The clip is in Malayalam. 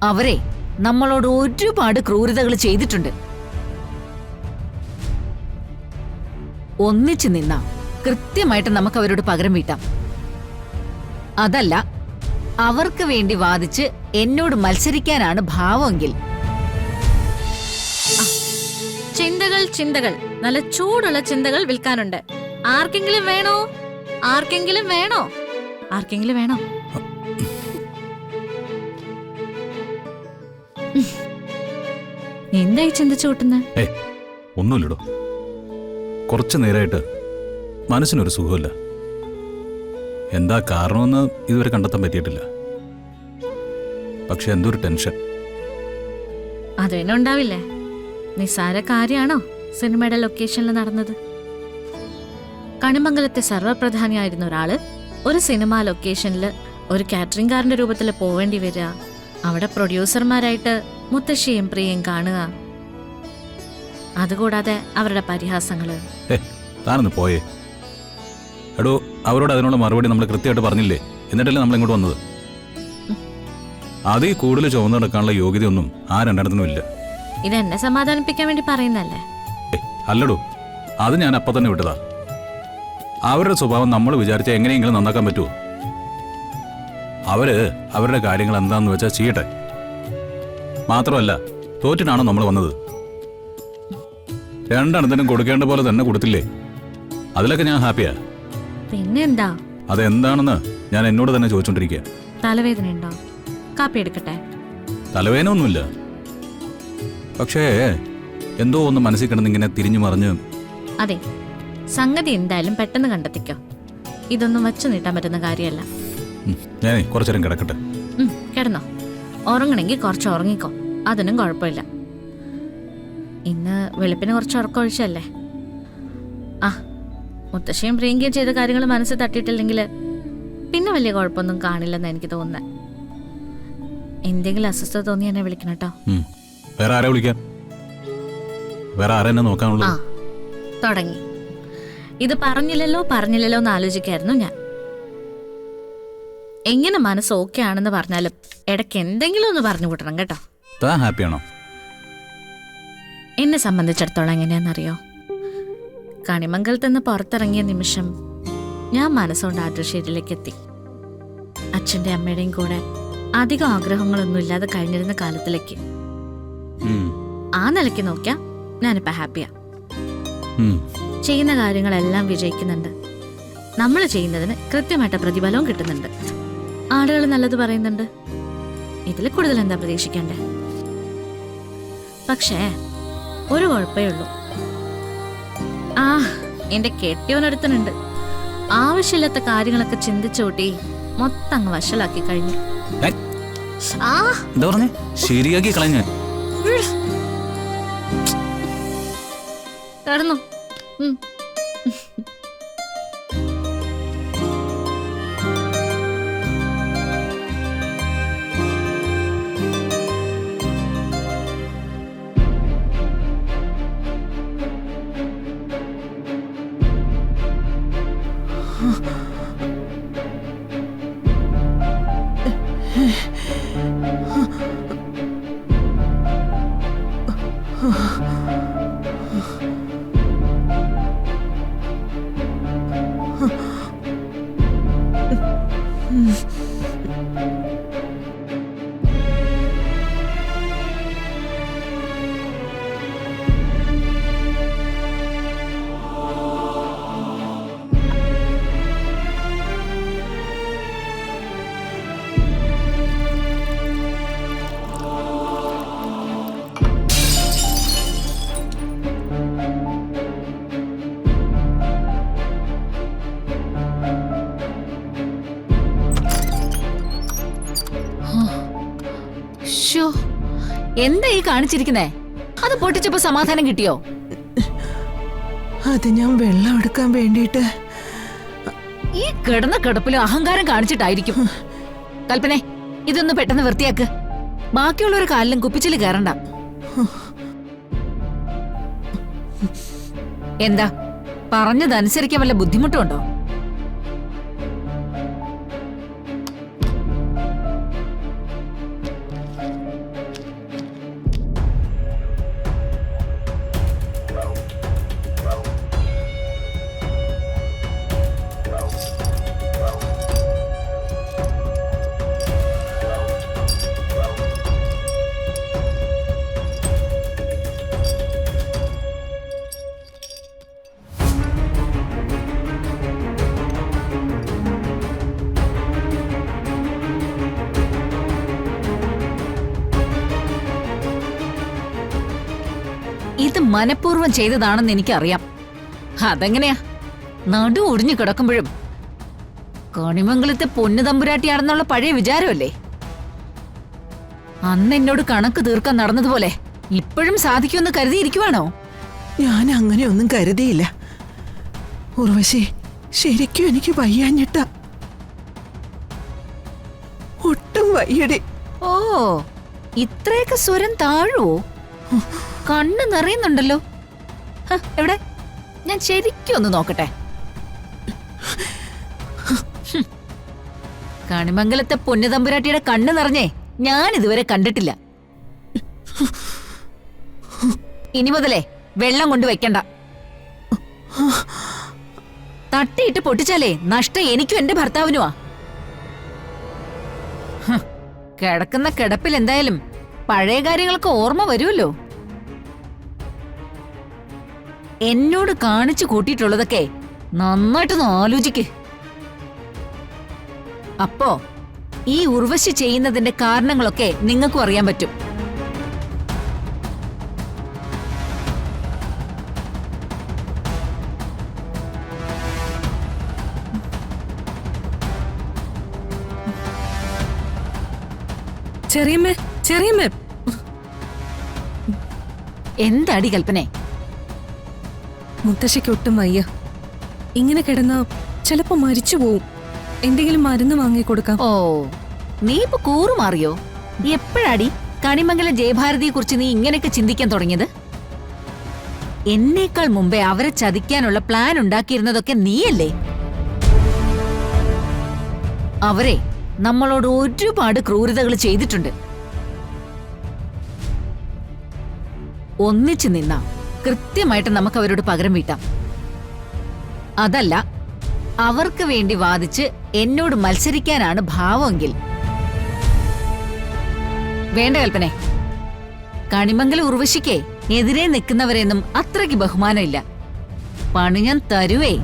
അവരെ നമ്മളോട് ഒരുപാട് ക്രൂരതകൾ ചെയ്തിട്ടുണ്ട്. ഒന്നിച്ചു നിന്നാ കൃത്യമായിട്ട് നമുക്ക് അവരോട് പകരം വീട്ടാം. അതല്ല, അവർക്ക് വേണ്ടി വാദിച്ച് എന്നോട് മത്സരിക്കാനാണ് ഭാവമെങ്കിൽ. ചിന്തകൾ ചിന്തകൾ, നല്ല ചൂടുള്ള ചിന്തകൾ വിൽക്കാനുണ്ട്. ആർക്കെങ്കിലും വേണോ? ആർക്കെങ്കിലും വേണോ? ആർക്കെങ്കിലും വേണോ? എന്തായി ചിന്തിച്ചു കൂട്ടുന്നത്? ഒന്നുമില്ലടോ, കുറച്ചു നേരമായിട്ട് മനസ്സിനൊരു സുഖമില്ല. എന്താ കാരണമെന്ന് ഇതുവരെ കണ്ടെത്താൻ പറ്റിയിട്ടില്ല. പക്ഷെ എന്തോ ഒരു ടെൻഷൻ. അത് തന്നെ ഉണ്ടാവില്ലേ? നിസ്സാര കാര്യമാണോ സിനിമയുടെ ലൊക്കേഷനിൽ നടന്നത്? കണിമംഗലത്തെ സർവ്വപ്രധാനിയായിരുന്ന ഒരാള് ഒരു സിനിമാ ലൊക്കേഷനിൽ ഒരു കാറ്ററിംഗ് കാരന്റെ രൂപത്തിൽ പോവേണ്ടി വരിക, അവിടെ പ്രൊഡ്യൂസർമാരായിട്ട് മുത്തശ്ശിയും പ്രിയയും കാണുക, അതുകൂടാതെ അവരുടെ പരിഹാസങ്ങള്. താനൊന്ന് പോയേ. എടോ, അവരോട് അതിനുള്ള മറുപടി നമ്മൾ കൃത്യമായിട്ട് പറഞ്ഞില്ലേ? എന്നിട്ടല്ലേ നമ്മൾ ഇങ്ങോട്ട് വന്നത്? അതിൽ കൂടുതൽ ചുവന്നു നടക്കാനുള്ള യോഗ്യതയൊന്നും ആ രണ്ടെണ്ണത്തിനും ഇല്ല. ഇതെന്നെ സമാധാനിപ്പിക്കാൻ വേണ്ടി പറയുന്നല്ലേ? അല്ലടോ, അത് ഞാൻ അപ്പം തന്നെ വിട്ടതാ. അവരുടെ സ്വഭാവം നമ്മൾ വിചാരിച്ച എങ്ങനെയെങ്കിലും നന്നാക്കാൻ പറ്റുമോ? അവര് അവരുടെ കാര്യങ്ങൾ എന്താന്ന് വെച്ചാൽ ചെയ്യട്ടെ. മാത്രമല്ല, തോറ്റിട്ടാണോ നമ്മൾ വന്നത്? രണ്ടെണ്ണത്തിനും കൊടുക്കേണ്ട പോലെ തന്നെ കൊടുത്തില്ലേ? അതിലൊക്കെ ഞാൻ ഹാപ്പിയാ. പിന്നെന്താ? അതെന്താണെന്ന് ഞാൻ എന്നോട് തന്നെ ചോദിച്ചോണ്ടിരിക്കുക. തലവേദന ഉണ്ടോ? കാപ്പി എടുക്കട്ടെ? തലവേദന ഒന്നുമില്ല, പക്ഷേ എന്തോ ഒന്ന് മനസ്സിൽ കിടന്നിങ്ങനെ തിരിഞ്ഞു മറിഞ്ഞ്. അതെ, സംഗതി എന്തായാലും പെട്ടെന്ന് കണ്ടെത്തിക്കോ. ഇതൊന്നും വച്ചു നീട്ടാൻ പറ്റുന്ന കാര്യമല്ല. ഞാനേ കുറച്ചേരം കിടക്കട്ടെ. കിടന്നോ? ഉറങ്ങണമെങ്കിൽ കുറച്ച് ഉറങ്ങിക്കോ, അതിനും കുഴപ്പമില്ല. ഇന്ന് വെളുപ്പിന് കുറച്ച് ഉറക്കമൊഴിച്ചല്ലേ? ആ, മുത്തശ്ശിയും പ്രിയങ്കയും ചെയ്ത കാര്യങ്ങൾ മനസ്സിൽ തട്ടിയിട്ടില്ലെങ്കിൽ പിന്നെ വലിയ കുഴപ്പമൊന്നും കാണില്ലെന്ന് എനിക്ക് തോന്നുന്നത്. എന്തെങ്കിലും അസ്വസ്ഥത തോന്നി എന്നെ വിളിക്കണം കേട്ടോ. വേറെ ആരെ വിളിക്കാം? വേറെ ആരെന്നെ നോക്കാനുള്ളൂ? ആ, തുടങ്ങി. ഇത് പറഞ്ഞില്ലല്ലോ എന്ന് ആലോചിക്കായിരുന്നു ഞാൻ. എങ്ങനെ മനസ്സ് ഓക്കെ ആണെന്ന് പറഞ്ഞാലും ഇടയ്ക്ക് എന്തെങ്കിലും ഒന്ന് പറഞ്ഞു കൂട്ടണം കേട്ടോ. താൻ ഹാപ്പിയാണോ? എന്നെ സംബന്ധിച്ചിടത്തോളം എങ്ങനെയാണെന്നറിയോ? കണിമംഗലത്ത് നിന്ന് പുറത്തിറങ്ങിയ നിമിഷം ഞാൻ മനസ്സുകൊണ്ട് ആദ്രശ്ശേരിയിലേക്ക് എത്തി. അച്ഛൻ്റെ അമ്മയുടെയും കൂടെ അധികം ആഗ്രഹങ്ങളൊന്നും ഇല്ലാതെ കഴിഞ്ഞിരുന്ന കാലത്തിലേക്ക്. ആ നിലയ്ക്ക് നോക്കിയാ ഞാനിപ്പോ ഹാപ്പിയാ. ചെയ്യുന്ന കാര്യങ്ങളെല്ലാം വിജയിക്കുന്നുണ്ട്. നമ്മൾ ചെയ്യുന്നതിന് കൃത്യമായിട്ട് പ്രതിഫലവും കിട്ടുന്നുണ്ട്. ആളുകൾ നല്ലത് പറയുന്നുണ്ട്. ഇതിൽ കൂടുതൽ എന്താ പ്രതീക്ഷിക്കണ്ടേ? പക്ഷേ ഒരു കുഴപ്പമേ ഉള്ളൂ. ആ, എന്റെ കെട്ടിയോനടുത്തനുണ്ട്. ആവശ്യമില്ലാത്ത കാര്യങ്ങളൊക്കെ ചിന്തിച്ചോട്ടി മൊത്തം അങ്ങ് വഷളാക്കി കഴിഞ്ഞു. ശരിയാക്കി കളഞ്ഞ കടന്നു. എന്താ ഈ കാണിച്ചിരിക്കുന്നേ? അത് പൊട്ടിച്ചപ്പോ സമാധാനം കിട്ടിയോ? അത് ഞാൻ വെള്ളം എടുക്കാൻ വേണ്ടിട്ട്. ഈ കിടന്ന കിടപ്പിലും അഹങ്കാരം കാണിച്ചിട്ടായിരിക്കും. കൽപ്പനെ, ഇതൊന്ന് പെട്ടെന്ന് വൃത്തിയാക്ക്. ബാക്കിയുള്ളവരുടെ കാലിലും കുപ്പിച്ചില് കയറണ്ട. എന്താ പറഞ്ഞതനുസരിക്കാൻ വല്ല ബുദ്ധിമുട്ടുണ്ടോ? മനഃപൂർവ്വം ചെയ്തതാണെന്ന് എനിക്കറിയാം. അതെങ്ങനെയാ? നടു ഒടിഞ്ഞു കിടക്കുമ്പോഴും കണിമംഗലത്തെ പൊന്നു തമ്പുരാട്ടിയാണെന്നുള്ള പഴയ വിചാരമല്ലേ? അന്ന് എന്നോട് കണക്ക് തീർക്കാൻ നടന്നതുപോലെ ഇപ്പോഴും സാധിക്കുമെന്ന് കരുതിയിരിക്കുവാണോ? ഞാൻ അങ്ങനെയൊന്നും കരുതിയില്ല ഉർവശി. ശരിക്കും എനിക്ക് വയ്യാഞ്ഞിട്ട, ഒട്ടും വയ്യടി. ഓ, ഇത്രയൊക്കെ സ്വരം താഴുവോ? കണ്ണ് നിറയുന്നുണ്ടല്ലോ. എവിടെ? ഞാൻ ശരിക്കും ഒന്ന് നോക്കട്ടെ. കണിമംഗലത്തെ പൊന്നുതമ്പുരാട്ടിയുടെ കണ്ണ് നിറഞ്ഞേ ഞാൻ ഇതുവരെ കണ്ടിട്ടില്ല. ഇനി മുതലേ വെള്ളം കൊണ്ട് വെക്കണ്ട. തട്ടിയിട്ട് പൊട്ടിച്ചാലേ നഷ്ടം എനിക്കും എന്റെ ഭർത്താവിനുമാ. കിടക്കുന്ന കിടപ്പിൽ എന്തായാലും പഴയ കാര്യങ്ങൾക്ക് ഓർമ്മ വരുമല്ലോ. എന്നോട് കാണിച്ചു കൂട്ടിയിട്ടുള്ളതൊക്കെ നന്നായിട്ടൊന്ന് ആലോചിക്ക്. അപ്പോ ഈ ഉർവശി ചെയ്യുന്നതിന്റെ കാരണങ്ങളൊക്കെ നിങ്ങൾക്കും അറിയാൻ പറ്റും. ചെറിയമ്മേ എന്താടി കൽപ്പനെ? മുത്തശ്ശിക്ക് ഒട്ടും വയ്യ. ഇങ്ങനെ കിടന്നാ ചിലപ്പോ മരിച്ചു പോവും. എന്തെങ്കിലും മരുന്ന് വാങ്ങിക്കൊടുക്കാം. ഓ, നീ ഇപ്പൊ കൂറുമാറിയോ? എപ്പോഴാടി കണിമംഗല ജയഭാരതിയെ കുറിച്ച് നീ ഇങ്ങനെയൊക്കെ ചിന്തിക്കാൻ തുടങ്ങിയത്? എന്നേക്കാൾ മുമ്പേ അവരെ ചതിക്കാനുള്ള പ്ലാൻ ഉണ്ടാക്കിയിരുന്നതൊക്കെ നീയല്ലേ? അവരെ നമ്മളോട് ഒരുപാട് ക്രൂരതകൾ ചെയ്തിട്ടുണ്ട്. ഒന്നിച്ചു നിന്നാ കൃത്യമായിട്ട് നമുക്ക് അവരോട് പകരം വീട്ടാം. അതല്ല, അവർക്ക് വേണ്ടി വാദിച്ച് എന്നോട് മത്സരിക്കാനാണ് ഭാവമെങ്കിൽ വേണ്ട കൽപ്പനെ. കണിമംഗല ഉർവശിക്ക് എതിരെ നിൽക്കുന്നവരെന്നും അത്രയ്ക്ക് ബഹുമാനമില്ല. പണി ഞാൻ തരുവേ.